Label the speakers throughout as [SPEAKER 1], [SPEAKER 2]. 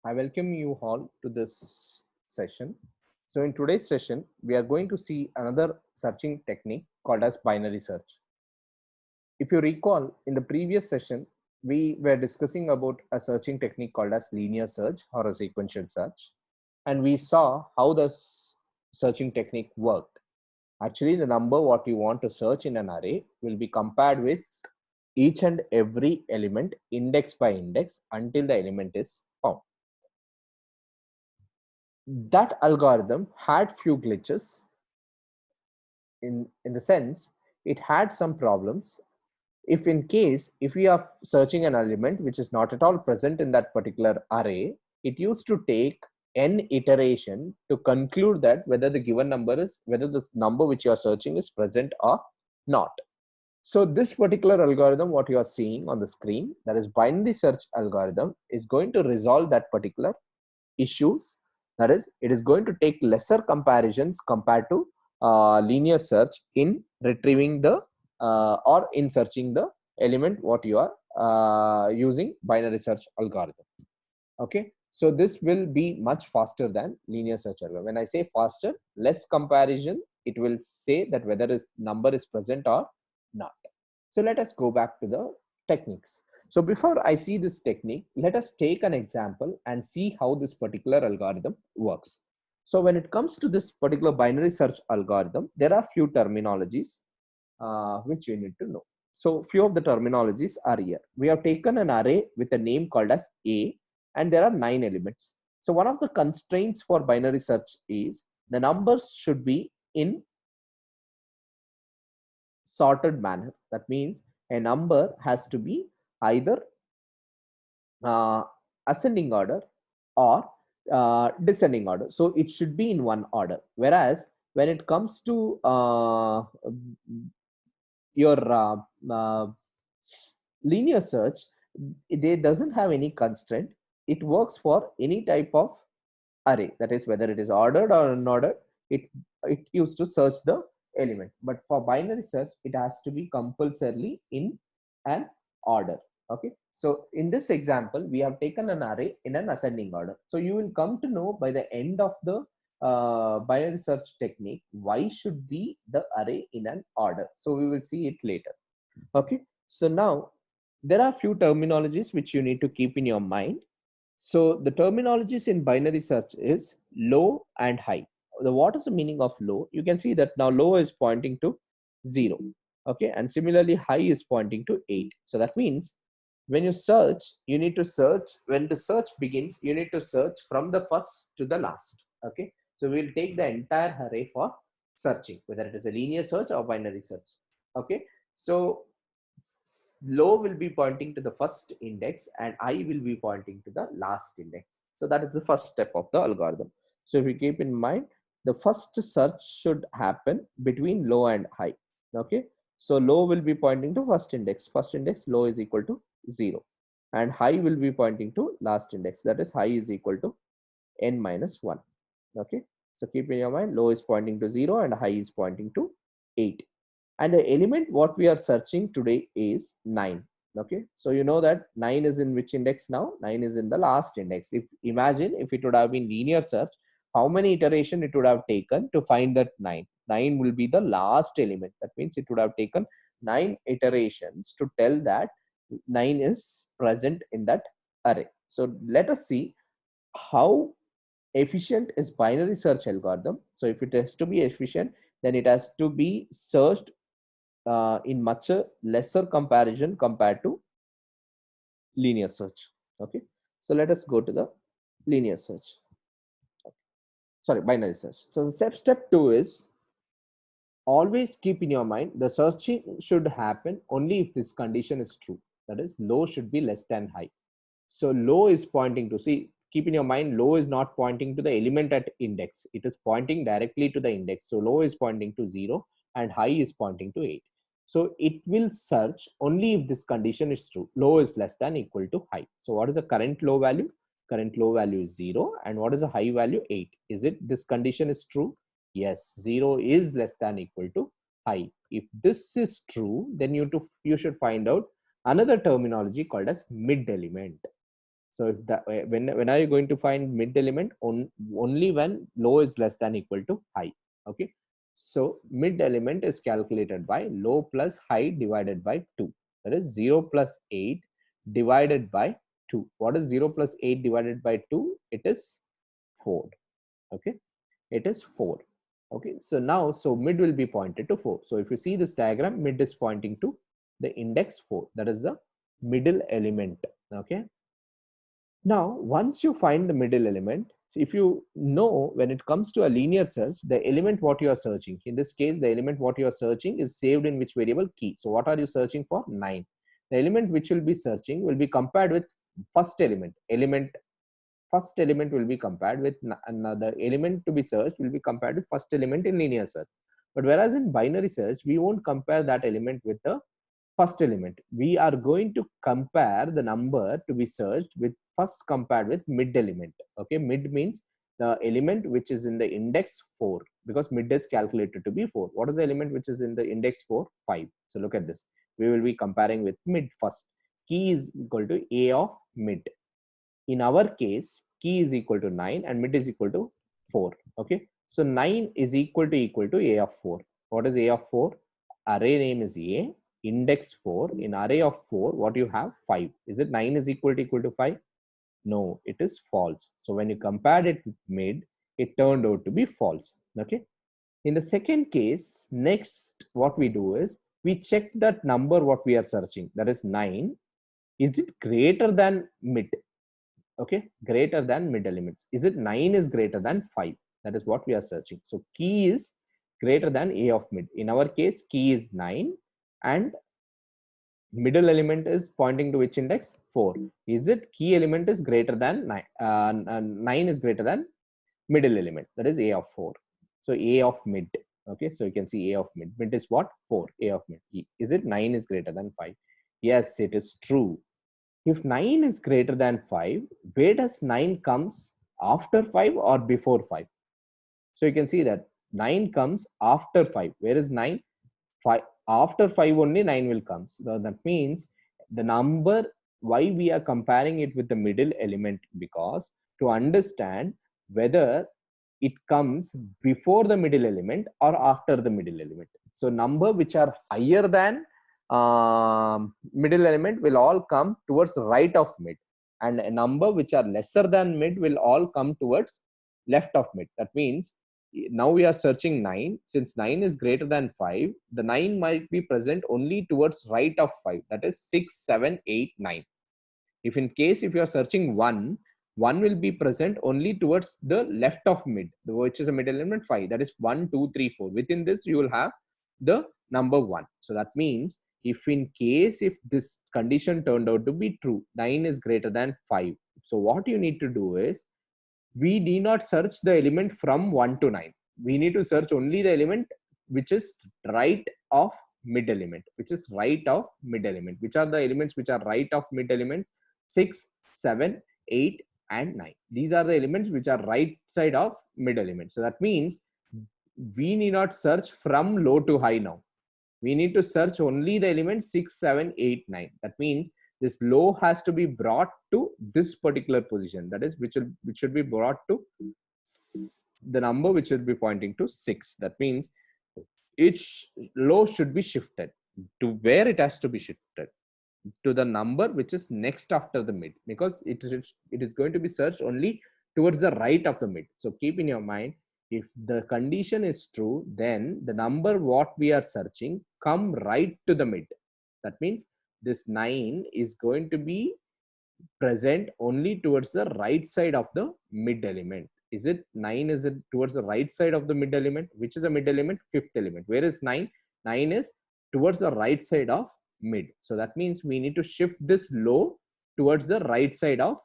[SPEAKER 1] I welcome you all to this session. So in today's session, we are going to see another searching technique called as binary search. If you recall, in the previous session, we were discussing about a searching technique called as linear search or a sequential search. And we saw how the searching technique worked. Actually, the number what you want to search in an array will be compared with each and every element index by index until the element is found. That algorithm had few glitches in the sense it had some problems. If in case if we are searching an element which is not at all present in that particular array, it used to take n iteration to conclude that whether the given number is whether the number which you are searching is present or not. So this particular algorithm what you are seeing on the screen, that is binary search algorithm, is going to resolve that particular issues. That is, it is going to take lesser comparisons compared to linear search in retrieving the or in searching the element what you are using binary search algorithm. Okay, so this will be much faster than linear search algorithm. When I say faster, less comparison, it will say that whether a number is present or not. So let us go back to the techniques. So before I see this technique, let us take an example and see how this particular algorithm works. So when it comes to this particular binary search algorithm, there are few terminologies which you need to know. So few of the terminologies are here. We have taken an array with a name called as A, and there are 9 elements. So one of the constraints for binary search is the numbers should be in sorted manner. That means a number has to be either uh, ascending order or descending order. So it should be in one order. Whereas when it comes to your linear search, it doesn't have any constraint. It works for any type of array. That is, whether it is ordered or unordered, it it used to search the element. But for binary search, it has to be compulsorily in an order. Okay, so in this example we have taken an array in an ascending order. So you will come to know by the end of the binary search technique why should be the array in an order. So we will see it later. Okay, so now there are few terminologies which you need to keep in your mind. So the terminologies in binary search is low and high. What is the meaning of low? You can see that now low is pointing to 0. Okay, and similarly high is pointing to 8. So that means when you search, you need to search, when the search begins, you need to search from the first to the last. Okay, so we'll take the entire array for searching, whether it is a linear search or binary search. Okay, so low will be pointing to the first index and high will be pointing to the last index. So that is the first step of the algorithm. So if you keep in mind, the first search should happen between low and high. Okay, so low will be pointing to first index low is equal to 0, and high will be pointing to last index, that is high is equal to n minus 1. Okay, so keep in your mind, low is pointing to 0 and high is pointing to 8. And the element what we are searching today is 9. Okay, so you know that 9 is in which index now? 9 is in the last index. If imagine if it would have been linear search, how many iteration it would have taken to find that 9? 9 will be the last element. That means it would have taken 9 iterations to tell that 9 is present in that array. So let us see how efficient is binary search algorithm. So if it has to be efficient, then it has to be searched in much lesser comparison compared to linear search. Okay, so let us go to the linear search. Sorry, binary search. So step 2 is always keep in your mind the searching should happen only if this condition is true. That is, low should be less than high. So low is pointing to, see, keep in your mind, low is not pointing to the element at index. It is pointing directly to the index. So low is pointing to 0 and high is pointing to 8. So it will search only if this condition is true. Low is less than equal to high. So what is the current low value? Current low value is 0. And what is the high value? 8. Is it this condition is true? Yes, 0 is less than equal to high. If this is true, then you should find out another terminology called as mid element. So if that when are you going to find mid element? Only when low is less than equal to high. Okay. So mid element is calculated by low plus high divided by 2. That is 0 plus 8 divided by 2. What is 0 plus 8 divided by 2? It is 4. Okay. It is 4. Okay. So now, so mid will be pointed to 4. So if you see this diagram, mid is pointing to the index 4. That is the middle element. Okay. Now, once you find the middle element, so if you know when it comes to a linear search, the element what you are searching, in this case, the element what you are searching is saved in which variable? Key. So what are you searching for? 9. The element which will be searching will be compared with first element. First element will be compared with another element to be searched will be compared with first element in linear search. But whereas in binary search, we won't compare that element with the first element. We are going to compare the number to be searched with first compared with mid element. Okay, mid means the element which is in the index 4, because mid is calculated to be 4. What is the element which is in the index 4? 5. So look at this. We will be comparing with mid first. Key is equal to A of mid. In our case, key is equal to 9 and mid is equal to 4. Okay, so 9 is equal to A of 4. What is A of 4? Array name is A, index 4. In array of 4, what you have? 5. Is it 9 is equal to 5? No, it is false. So when you compared it with mid, it turned out to be false. Okay. In the second case, next what we do is we check that number what we are searching, that is 9. Is it greater than mid? Okay, greater than mid elements. Is it 9 is greater than 5? That is what we are searching. So key is greater than A of mid. In our case, key is 9 and middle element is pointing to which index? 4. Is it key element is greater than 9? 9 is greater than middle element, that is A of 4. So A of mid. Okay, so you can see A of mid. Mid is what? 4. A of mid. Is it 9 is greater than 5? Yes, it is true. If 9 is greater than 5, where does 9 comes? After 5 or before 5? So you can see that 9 comes after 5. Where is 9? 5. After 5 only 9 will come. So that means the number, why we are comparing it with the middle element, because to understand whether it comes before the middle element or after the middle element. So number which are higher than middle element will all come towards right of mid, and a number which are lesser than mid will all come towards left of mid. That means now we are searching 9. Since 9 is greater than 5, the 9 might be present only towards right of 5, that is 6, 7, 8, 9. If in case if you are searching 1, 1 will be present only towards the left of mid, which is a middle element 5. That is 1, 2, 3, 4. Within this, you will have the number 1. So that means if in case if this condition turned out to be true, 9 is greater than 5. So what you need to do is we need not search the element from 1 to 9. We need to search only the element which is right of mid element, which is right of mid element. Which are the elements which are right of mid element? 6, 7, 8, and 9. These are the elements which are right side of mid element. So that means we need not search from low to high now. We need to search only the elements 6, 7, 8, 9. That means this low has to be brought to this particular position. That is, which should be brought to the number which should be pointing to 6. That means each low should be shifted to where it has to be shifted, to the number which is next after the mid, because it is going to be searched only towards the right of the mid. So keep in your mind, if the condition is true, then the number what we are searching come right to the mid. That means this 9 is going to be present only towards the right side of the mid element. Is it 9 is it towards the right side of the mid element? Which is a mid element? Fifth element. Where is 9? 9 is towards the right side of mid. So that means we need to shift this low towards the right side of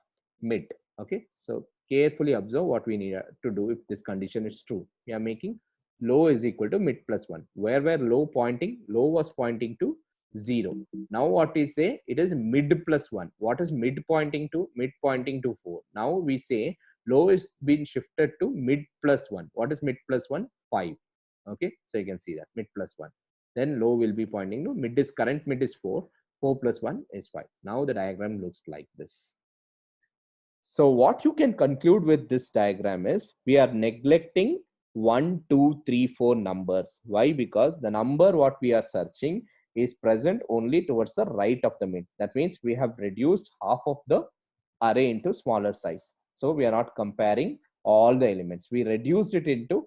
[SPEAKER 1] mid. Okay, so carefully observe what we need to do if this condition is true. We are making low is equal to mid plus 1. Where were low pointing? Low was pointing to 0. Now what we say, it is mid plus 1. What is mid pointing to? Mid pointing to 4. Now we say low is been shifted to mid plus 1. What is mid plus 1? 5. Okay, so you can see that mid plus 1. Then low will be pointing to mid is current mid is 4. 4 plus 1 is 5. Now the diagram looks like this. So what you can conclude with this diagram is we are neglecting 1, 2, 3, 4 numbers. Why? Because the number what we are searching is present only towards the right of the mid. That means we have reduced half of the array into smaller size. So we are not comparing all the elements. We reduced it into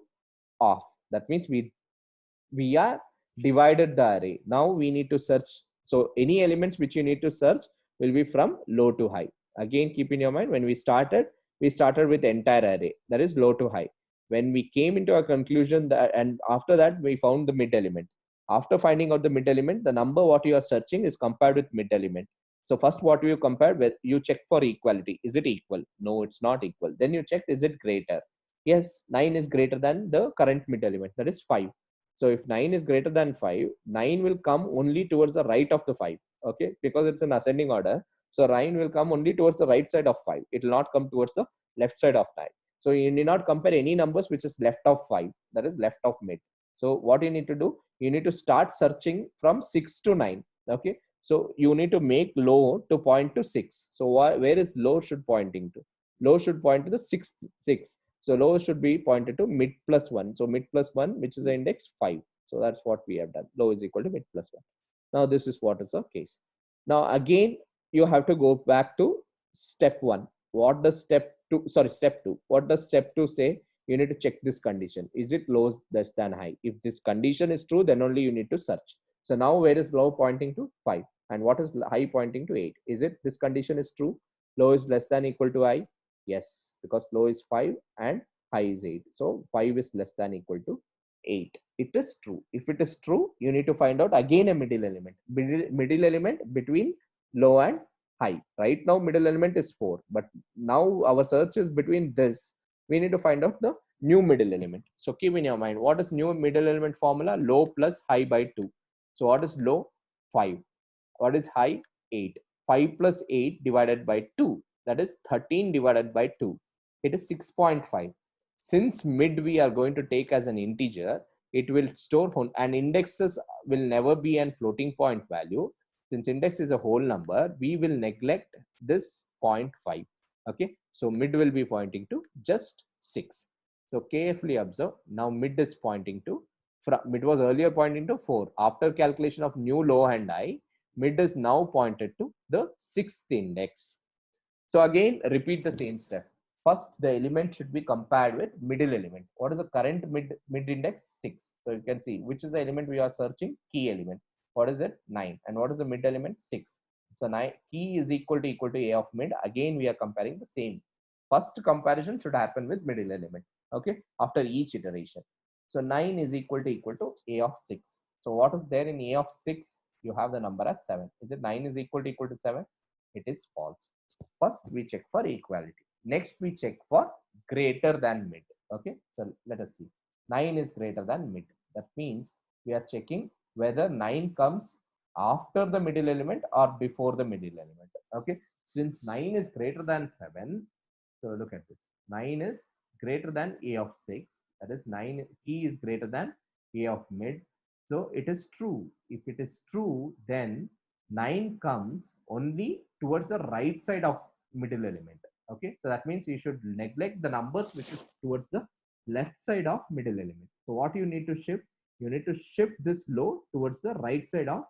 [SPEAKER 1] half. That means we are divided the array. Now we need to search. So any elements which you need to search will be from low to high. Again, keep in your mind, when we started with entire array, that is low to high. When we came into a conclusion that, and after that we found the mid element. After finding out the mid element, the number what you are searching is compared with mid element. So first what you compare with, you check for equality. Is it equal? No, it's not equal. Then you check, is it greater? Yes, 9 is greater than the current mid element, that is 5. So if 9 is greater than 5, 9 will come only towards the right of the 5. Okay, because it's an ascending order. So 9 will come only towards the right side of 5. It will not come towards the left side of 9. So you need not compare any numbers which is left of 5. That is left of mid. So what you need to do, you need to start searching from 6 to 9. Okay. So you need to make low to point to 6. So where is low should pointing to? Low should point to the sixth 6. So low should be pointed to mid plus 1. So mid plus 1, which is the index 5. So that's what we have done. Low is equal to mid plus 1. Now this is what is the case. Now again, you have to go back to step 1. What does step 2, sorry, step 2. What does step 2 say? You need to check this condition. Is it low less than high? If this condition is true, then only you need to search. So now where is low pointing to? 5. And what is high pointing to? 8. Is it this condition is true? Low is less than equal to high? Yes, because low is 5 and high is 8. So 5 is less than equal to 8. It is true. If it is true, you need to find out again a middle element. Middle element between low and high. Right now, middle element is 4. But now our search is between this. We need to find out the new middle element. So keep in your mind, what is new middle element formula? Low plus high by 2. So what is low? 5. What is high? 8. 5 plus 8 divided by 2. That is 13 divided by 2. It is 6.5. Since mid we are going to take as an integer, it will store and indexes will never be an floating point value. Since index is a whole number, we will neglect this 0.5. Okay, so mid will be pointing to just 6. So carefully observe. Now mid is pointing to, mid was earlier pointing to 4. After calculation of new low and high, mid is now pointed to the 6th index. So again, repeat the same step. First, the element should be compared with middle element. What is the current mid index? 6. So you can see which is the element we are searching? Key element. What is it? 9. And what is the mid element? 6. So 9 key is equal to a of mid. Again, we are comparing the same. First comparison should happen with middle element. Okay, after each iteration. So 9 is equal to a of 6. So what is there in a of 6? You have the number as 7. Is it 9 is equal to 7? It is false. First, we check for equality. Next, we check for greater than mid. Okay, so let us see. 9 is greater than mid. That means we are checking whether 9 comes after the middle element or before the middle element. Okay, since 9 is greater than 7, so look at this. 9 is greater than a of 6. That is 9 key is greater than a of mid. So it is true. If it is true, then 9 comes only towards the right side of middle element. Okay, so that means you should neglect the numbers which is towards the left side of middle element. So what you need to shift? You need to shift this low towards the right side of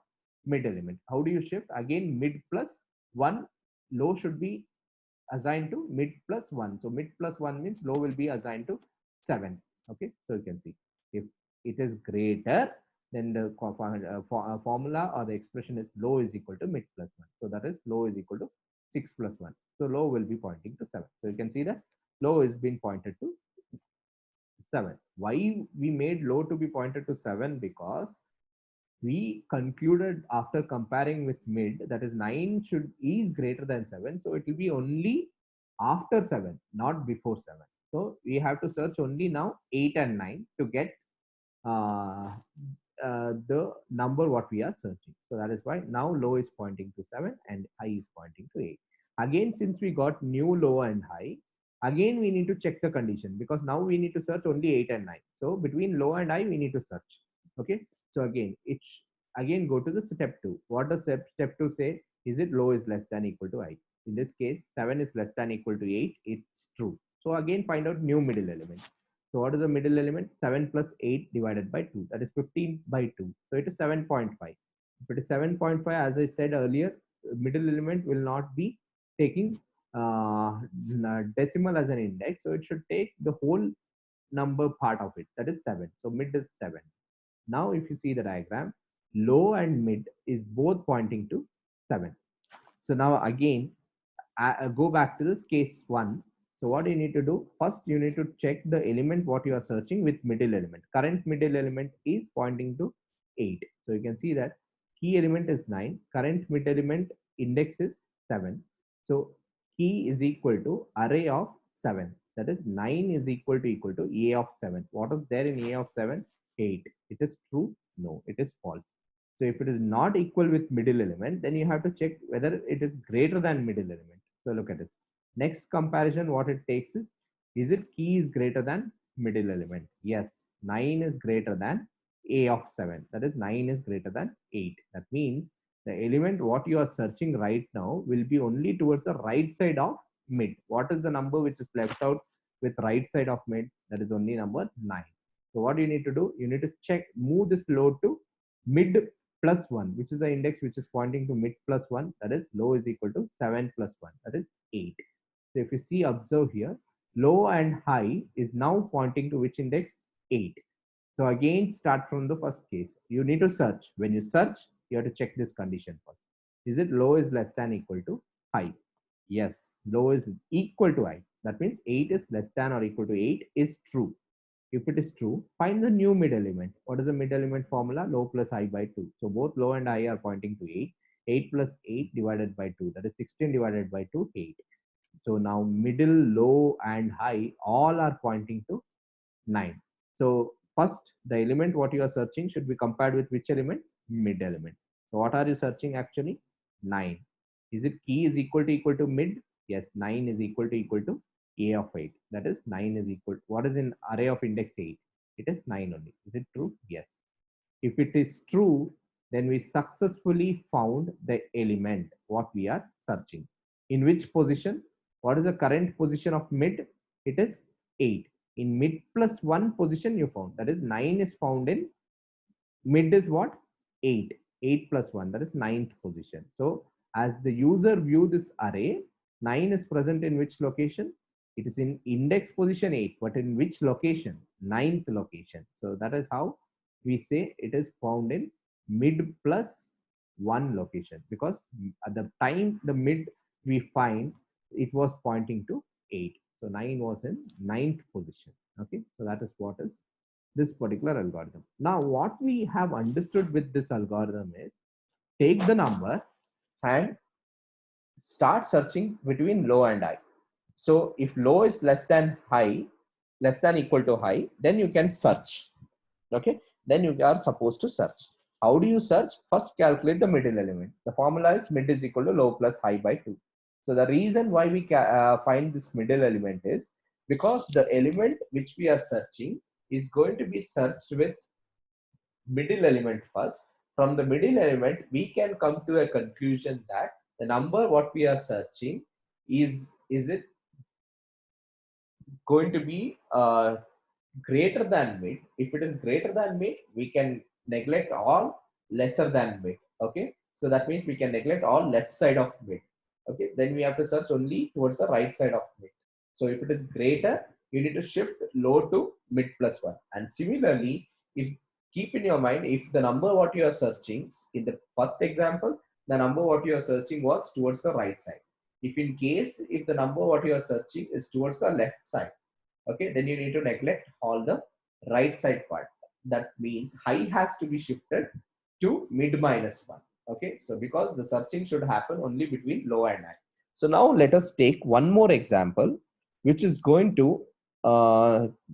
[SPEAKER 1] mid element. How do you shift? Again, mid plus 1. Low should be assigned to mid plus 1. So mid plus 1 means low will be assigned to 7. Okay, so you can see if it is greater, then the formula or the expression is low is equal to mid plus 1. So that is low is equal to 6 plus 1. So low will be pointing to 7. So you can see that low is being pointed to 7. Why we made low to be pointed to 7? Because we concluded after comparing with mid, that is 9 should is greater than 7. So it will be only after 7, not before 7. So we have to search only now 8 and 9 to get uh, the number what we are searching. So that is why now low is pointing to 7 and high is pointing to 8. Again, since we got new low and high, again we need to check the condition, because now we need to search only 8 and 9. So between low and high we need to search. Okay, so again again go to the step 2. What does step 2 say? Is it low is less than equal to high? In this case, 7 is less than equal to 8. It's true. So again, find out new middle element. So what is the middle element? 7 plus 8 divided by 2. That is 15 by 2. So it is 7.5. If it is 7.5, as I said earlier, middle element will not be taking decimal as an index. So it should take the whole number part of it. That is 7. So mid is 7. Now, if you see the diagram, low and mid is both pointing to 7. So now again, go back to this case 1. So what you need to do, first you need to check the element what you are searching with middle element. Current middle element is pointing to 8. So you can see that key element is 9. Current mid element index is 7. So key is equal to array of 7. That is 9 is equal to A of 7. What is there in A of 7? 8. It is true? No, it is false. So if it is not equal with middle element, then you have to check whether it is greater than middle element. So look at this. Next comparison, what it takes is it key is greater than middle element? Yes, 9 is greater than A of 7. That is 9 is greater than 8. That means the element what you are searching right now will be only towards the right side of mid. What is the number which is left out with right side of mid? That is only number 9. So what you need to do? You need to check, move this low to mid plus 1, which is the index which is pointing to mid plus 1. That is low is equal to 7 plus 1. That is 8. So if you see, observe here, low and high is now pointing to which index? 8. So again, start from the first case. You need to search. When you search, you have to check this condition first. Is it low is less than equal to high? Yes, low is equal to high. That means 8 is less than or equal to 8 is true. If it is true, find the new mid element. What is the mid element formula? Low plus high by 2. So both low and high are pointing to 8. 8 plus 8 divided by 2. That is 16 divided by 2, 8. So now middle, low and high all are pointing to 9. So first, the element what you are searching should be compared with which element? Mid element. So what are you searching actually? 9. Is it key is equal to mid? Yes, 9 is equal to A of 8. That is 9 is equal. What is in array of index 8? It is 9 only. Is it true? Yes. If it is true, then we successfully found the element what we are searching. In which position? What is the current position of mid? It is 8. In mid plus 1 position you found. That is 9 is found in mid is what? 8. 8 plus 1. That is 9th position. So as the user view this array, 9 is present in which location? It is in index position 8, but in which location? 9th location. So that is how we say it is found in mid plus 1 location, because at the time the mid we find, it was pointing to 8. So 9 was in 9th position. Okay, so that is what is this particular algorithm. Now what we have understood with this algorithm is, take the number and start searching between low and high. So if low is less than equal to high, then you can search. Okay, then you are supposed to search. How do you search? First calculate the middle element. The formula is mid is equal to low plus high by 2. So the reason why we find this middle element is because the element which we are searching is going to be searched with middle element first. From the middle element, we can come to a conclusion that the number what we are searching is it going to be greater than mid. If it is greater than mid, we can neglect all lesser than mid. Okay, so that means we can neglect all left side of mid. Okay, then we have to search only towards the right side of mid. So if it is greater, you need to shift low to mid plus 1. And similarly, if keep in your mind, if the number what you are searching in the first example, the number what you are searching was towards the right side. If in case, if the number what you are searching is towards the left side, okay, then you need to neglect all the right side part. That means high has to be shifted to mid minus 1. Okay, so because the searching should happen only between low and high. So now let us take one more example, which is going to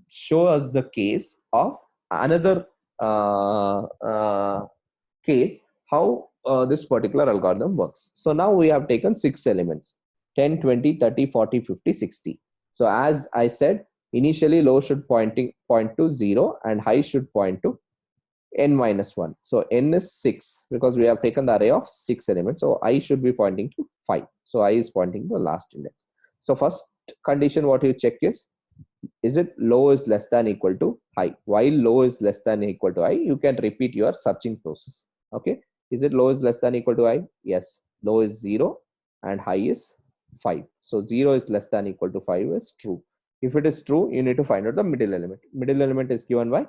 [SPEAKER 1] show us the case of another case, how this particular algorithm works. So now we have taken 6 elements, 10, 20, 30, 40, 50, 60. So as I said, initially low should point to 0 and high should point to n minus 1. So n is 6 because we have taken the array of 6 elements. So I should be pointing to 5. So I is pointing to the last index. So first condition what you check is it low is less than equal to high? While low is less than equal to high, you can repeat your searching process. Okay. Is it low is less than equal to high? Yes. Low is 0 and high is 5. So 0 is less than equal to 5 is true. If it is true, you need to find out the middle element. Middle element is given by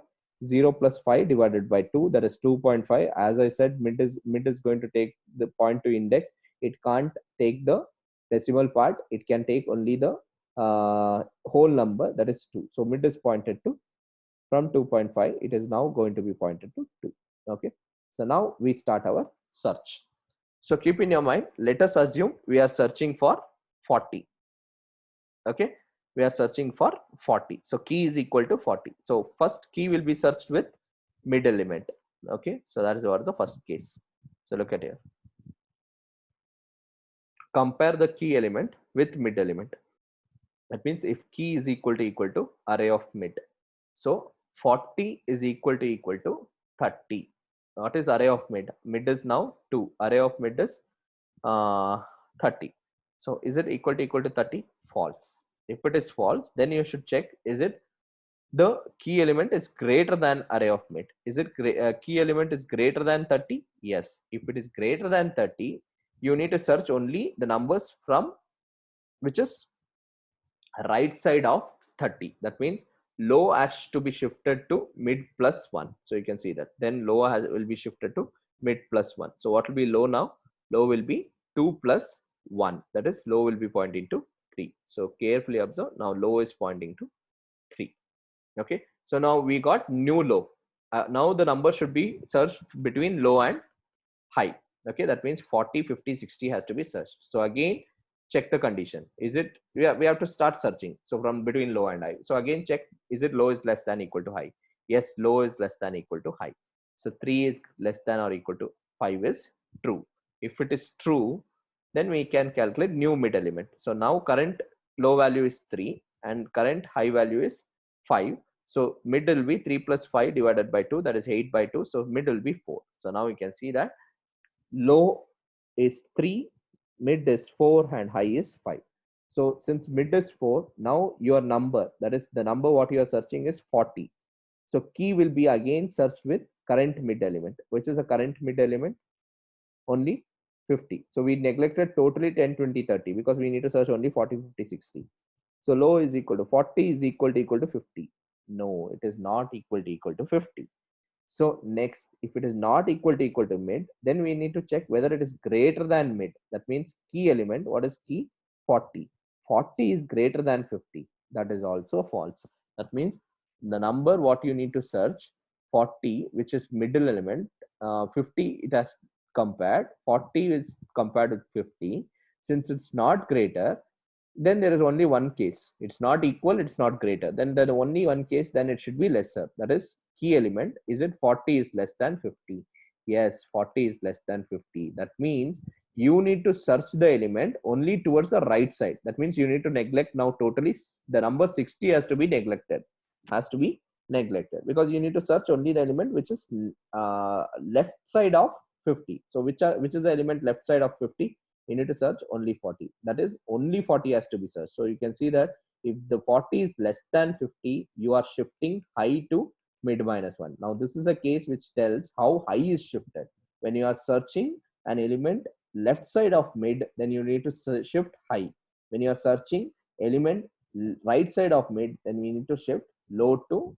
[SPEAKER 1] 0 plus 5 divided by 2, that is 2.5. As I said, mid is going to take the point to index. It can't take the decimal part. It can take only the whole number, that is 2. So mid is pointed to from 2.5. It is now going to be pointed to 2. Okay. So now we start our search. So keep in your mind, let us assume we are searching for 40. Okay. We are searching for 40. So key is equal to 40. So first key will be searched with mid element. Okay. So that is what the first case. So look at here. Compare the key element with mid element. That means if key is equal to array of mid. So 40 is equal to 30. What is array of mid? Mid is now 2. Array of mid is 30. So is it equal to 30? False. If it is false, then you should check, is it the key element is greater than array of mid? Is it key element is greater than 30? Yes. If it is greater than 30, you need to search only the numbers from which is right side of 30. That means low has to be shifted to mid plus 1. So you can see that then low will be shifted to mid plus 1. So what will be low now? Low will be 2 plus 1. That is low will be pointing to 3. So carefully observe. Now low is pointing to 3. Okay. So now we got new low. Now the number should be searched between low and high. Okay. That means 40, 50, 60 has to be searched. So again, check the condition. Is it, we have to start searching. So from between low and high. So again, check, is it low is less than equal to high? Yes, low is less than equal to high. So 3 is less than or equal to 5 is true. If it is true, then we can calculate new mid element. So now current low value is 3 and current high value is 5. So mid will be 3 plus 5 divided by 2, that is 8 by 2. So mid will be 4. So now we can see that low is 3, mid is 4 and high is 5. So since mid is 4, now your number, that is the number what you are searching is 40. So key will be again searched with current mid element. Which is the current mid element? Only 50. So we neglected totally 10, 20, 30 because we need to search only 40, 50, 60. So low is equal to 40 is equal to 50. No, it is not equal to 50. So next, if it is not equal to mid, then we need to check whether it is greater than mid. That means key element, what is key? 40. 40 is greater than 50. That is also false. That means the number what you need to search, 40, which is middle element, 50 it has compared, 40 is compared with 50. Since it's not greater, then there is only one case. It's not equal, it's not greater. Then there only one case, then it should be lesser. That is key element. Is it 40 is less than 50? Yes, 40 is less than 50. That means you need to search the element only towards the right side. That means you need to neglect now totally the number 60 has to be neglected. Has to be neglected because you need to search only the element which is left side of 50. So which is the element left side of 50? You need to search only 40. That is only 40 has to be searched. So you can see that if the 40 is less than 50, you are shifting high to mid minus 1. Now this is a case which tells how high is shifted. When you are searching an element left side of mid, then you need to shift high. When you are searching element right side of mid, then we need to shift low to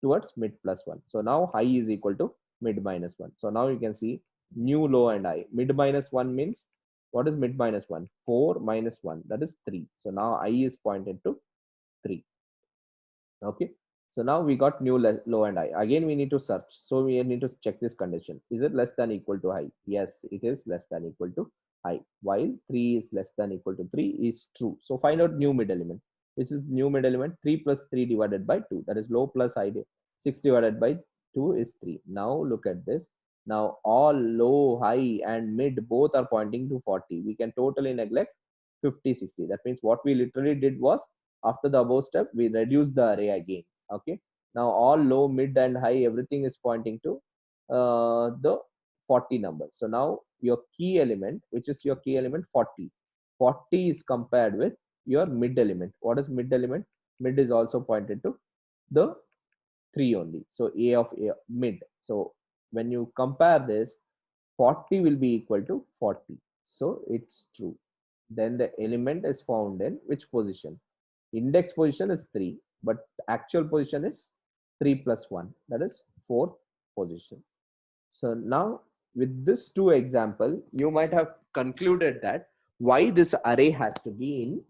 [SPEAKER 1] towards mid plus 1. So now high is equal to mid minus 1. So now you can see new low and high. Mid minus 1 means, what is mid minus 1? 4 minus 1, that is 3. So now I is pointed to 3. Okay. So now we got new low and high. Again, we need to search. So we need to check this condition. Is it less than equal to high? Yes, it is less than equal to high. While 3 is less than equal to 3 is true. So find out new mid element. Which is new mid element? 3 plus 3 divided by 2. That is low plus high. 6 divided by 2 is 3. Now look at this. Now all low, high and mid both are pointing to 40. We can totally neglect 50, 60. That means what we literally did was, after the above step, we reduce the array again. Okay. Now all low, mid and high, everything is pointing to the 40 number. So now your key element, which is your key element 40. 40 is compared with your mid element. What is mid element? Mid is also pointed to the 3 only. So A of A mid. So when you compare this, 40 will be equal to 40. So it's true. Then the element is found in which position? Index position is 3, but actual position is 3 plus 1. That is fourth position. So now with this two example, you might have concluded that why this array has to be in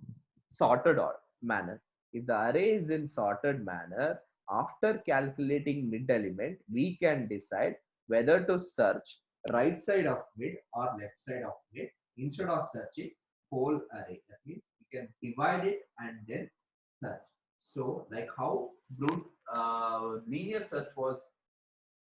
[SPEAKER 1] sorted or manner. If the array is in sorted manner, after calculating mid element, we can decide whether to search right side of mid or left side of mid instead of searching whole array. That means we can divide it and then search. So like how brute linear search was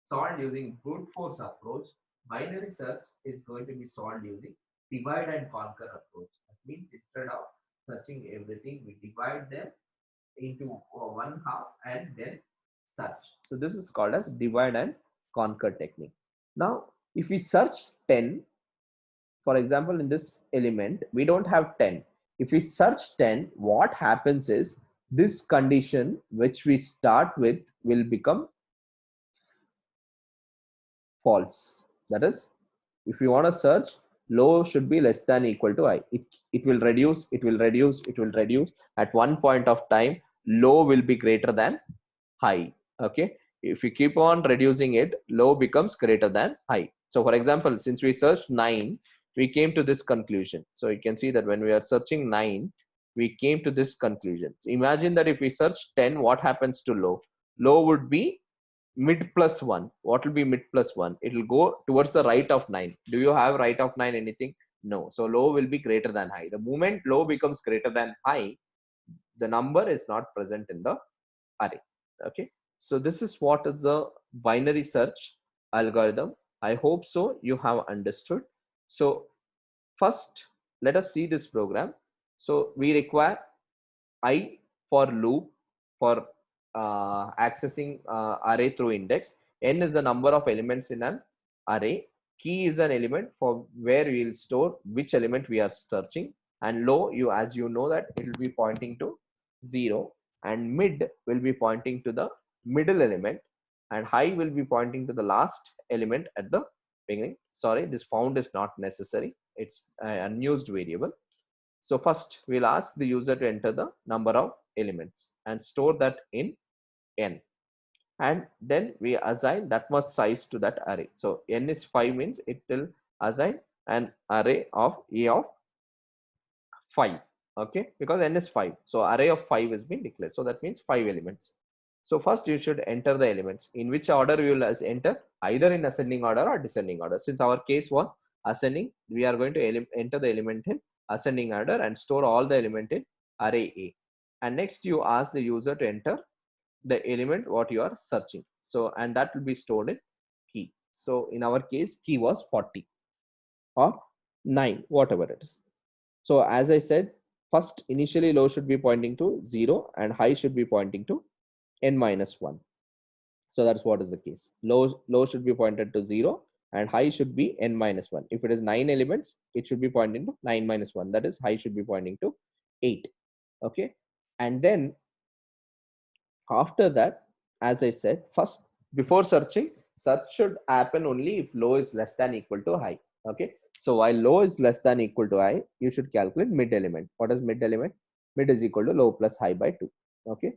[SPEAKER 1] solved using brute force approach, binary search is going to be solved using divide and conquer approach. That means instead of searching everything, we divide them into one half and then search. So this is called as divide and conquer technique. Now, if we search 10, for example, in this element, we don't have 10. If we search 10, what happens is this condition which we start with will become false. That is, if you want to search, low should be less than equal to high. It will reduce, it will reduce, it will reduce. At one point of time, low will be greater than high. Okay. If you keep on reducing it, low becomes greater than high. So for example, since we searched 9, we came to this conclusion. So you can see that when we are searching 9, we came to this conclusion. So imagine that if we search 10, what happens to low? Low would be mid plus 1. What will be mid plus 1? It will go towards the right of 9. Do you have right of 9 anything? No. So low will be greater than high. The moment low becomes greater than high, the number is not present in the array. Okay, so this is what is the binary search algorithm. I hope so you have understood. So first, let us see this program. So we require I for loop for accessing array through index. N is the number of elements in an array. Key is an element for where we will store which element we are searching. And low, you as you know that it will be pointing to 0, and mid will be pointing to the middle element, and high will be pointing to the last element at the beginning. Sorry, this found is not necessary. It's an unused variable. So first we'll ask the user to enter the number of elements and store that in n. And then we assign that much size to that array. So n is 5 means it will assign an array of a of 5. Okay, because n is 5. So array of 5 has been declared. So that means 5 elements. So first you should enter the elements. In which order we will enter? Either in ascending order or descending order. Since our case was ascending, we are going to enter the element in ascending order and store all the element in array A. And next you ask the user to enter the element what you are searching. So, and that will be stored in key. So in our case, key was 40 or 9, whatever it is. So as I said, first initially low should be pointing to 0 and high should be pointing to n minus 1. So that's what is the case. Low should be pointed to 0 and high should be n minus 1. If it is 9 elements, it should be pointing to 9 minus 1. That is, high should be pointing to 8. Okay. And then after that, as I said, first before searching, search should happen only if low is less than equal to high. Okay. So while low is less than equal to high, you should calculate mid element. What is mid element? Mid is equal to low plus high by 2. Okay.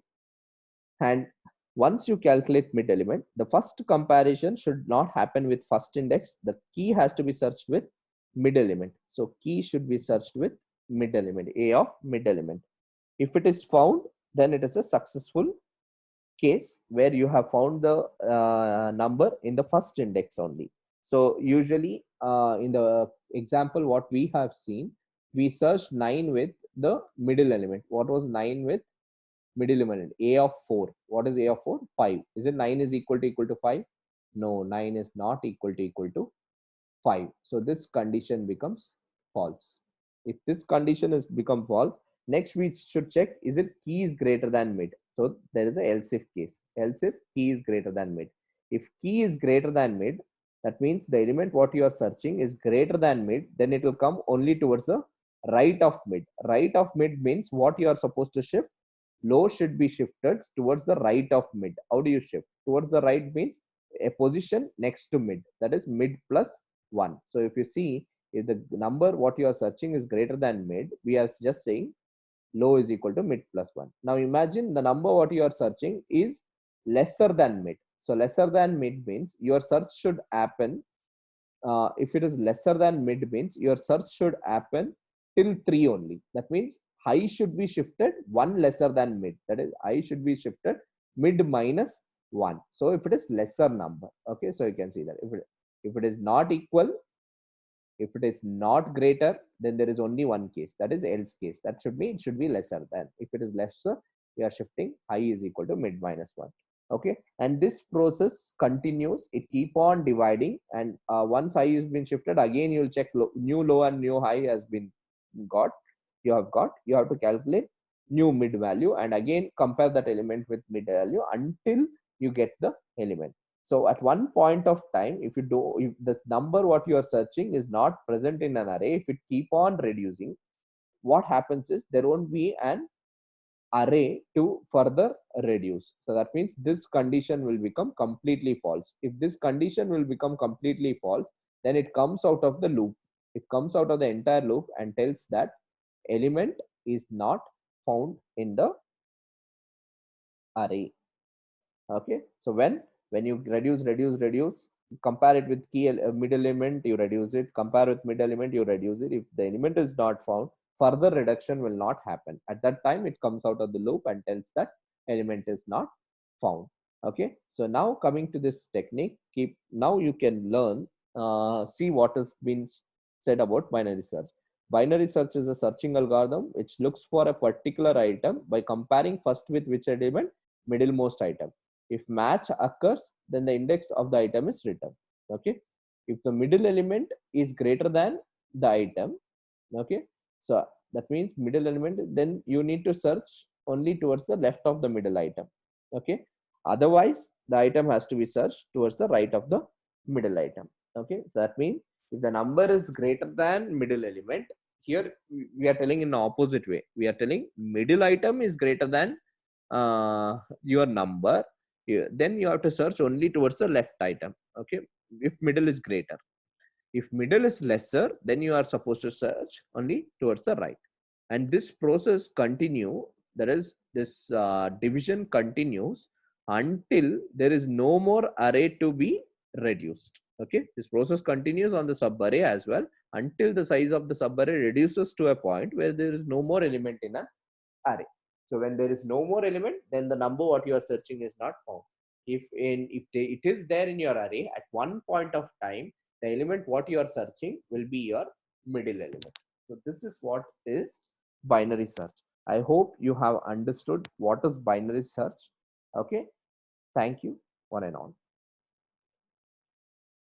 [SPEAKER 1] And once you calculate mid element, the first comparison should not happen with first index. The key has to be searched with mid element. So key should be searched with mid element, A of mid element. If it is found, then it is a successful case where you have found the number in the first index only. So usually in the example what we have seen, we searched 9 with the middle element. What was 9 with middle element? A of 4. What is A of 4? 5. Is it 9 is equal to 5? No, 9 is not equal to 5. So this condition becomes false. If this condition is become false, next we should check, is it key is greater than mid? So there is a else if case. Else if key is greater than mid. If key is greater than mid, That means the element what you are searching is greater than mid, then it will come only towards the right of mid. Right of mid means what you are supposed to shift. Low should be shifted towards the right of mid. How do you shift? Towards the right means a position next to mid, that is mid plus 1. So if you see, if the number what you are searching is greater than mid, we are just saying low is equal to mid plus 1. Now imagine the number what you are searching is lesser than mid. So lesser than mid means your search should happen, if it is lesser than mid means your search should happen till 3 only. That means high should be shifted 1 lesser than mid. That is high should be shifted mid minus 1. So if it is lesser number, okay, so you can see that if it is not equal, if it is not greater, then there is only one case, that is else case. That should be, it should be lesser than. If it is lesser, we are shifting high is equal to mid minus 1. Okay, and this process continues, it keep on dividing, and once high has been shifted, again you will check new low and new high has been got, you have to calculate new mid value and again compare that element with mid value until you get the element. So at one point of time, if the number what you are searching is not present in an array, if it keep on reducing, what happens is there won't be an array to further reduce. So that means this condition will become completely false. If this condition will become completely false, then it comes out of the loop. It comes out of the entire loop and tells that element is not found in the array. Okay, so when you reduce, compare it with middle element, you reduce it, compare with mid element, you reduce it. If the element is not found, further reduction will not happen. At that time it comes out of the loop and tells that element is not found. Okay, so now coming to this technique, now you can learn, see what has been said about binary search. Binary search is a searching algorithm which looks for a particular item by comparing first with which element, middlemost item. If match occurs, then the index of the item is returned. Okay. If the middle element is greater than the item, okay, so that means middle element, then you need to search only towards the left of the middle item. Okay. Otherwise, the item has to be searched towards the right of the middle item. Okay. So that means if the number is greater than middle element, here we are telling in the opposite way. We are telling middle item is greater than your number, then you have to search only towards the left item. Okay, if middle is greater. If middle is lesser, then you are supposed to search only towards the right. And this process continue, that is this division continues until there is no more array to be reduced. Okay, this process continues on the subarray as well until the size of the subarray reduces to a point where there is no more element in an array. So when there is no more element, then the number what you are searching is not found. It is there in your array, at one point of time, the element what you are searching will be your middle element. So this is what is binary search. I hope you have understood what is binary search. Okay, thank you, one and all.